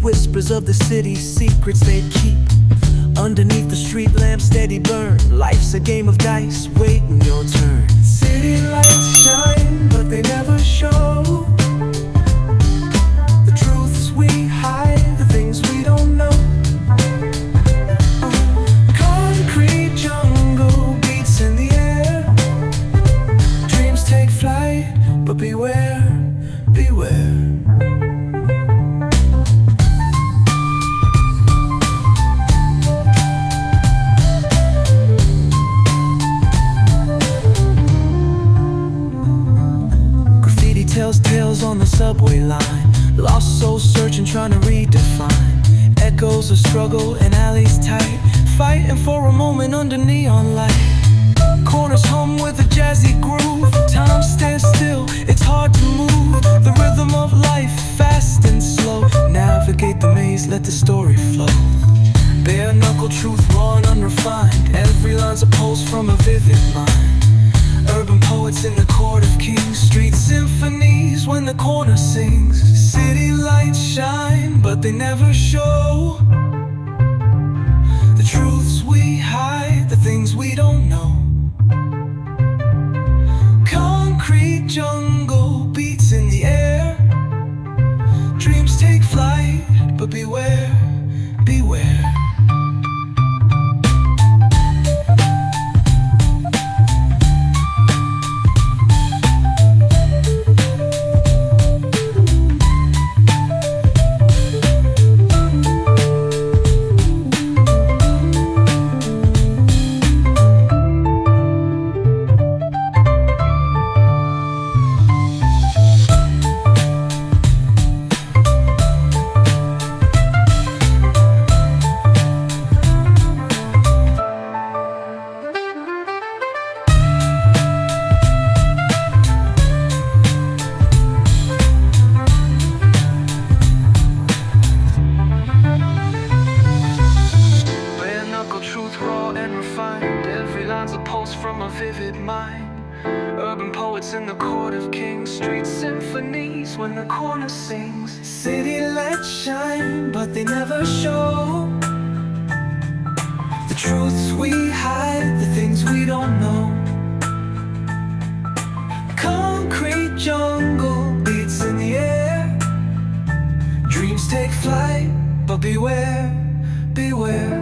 Whispers of the city's secrets they keep. Underneath the street lamp steady burn. Life's a game of dice, waiting your turn. City lights shine, but they never show the truths we hide, the things we don't know. Concrete jungle beats in the air. Dreams take flight, but beware, beware. Tells tales on the subway line. Lost souls searching, trying to redefine. Echoes of struggle in alleys tight, fighting for a moment under neon light. Corners hum with a jazzy groove. Time stands still, it's hard to move. The rhythm of life, fast and slow. Navigate the maze, let the story flow. Bare knuckle truth, raw and unrefined. Every line's a pulse from a vivid mind. Urban poets in the court of kings. Street symphonies when the corner sings. City lights shine, but they never show the truths we hide, the things we don't know. Concrete jungle beats in the air. Dreams take flight, but beware, beware. From a vivid mind. Urban poets in the court of kings. Street symphonies when the corner sings. City lights shine, but they never show the truths we hide, the things we don't know. Concrete jungle beats in the air. Dreams take flight, but beware, beware.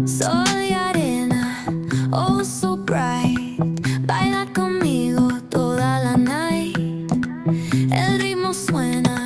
Sol y arena, oh so bright. Baila conmigo toda la night. El ritmo suena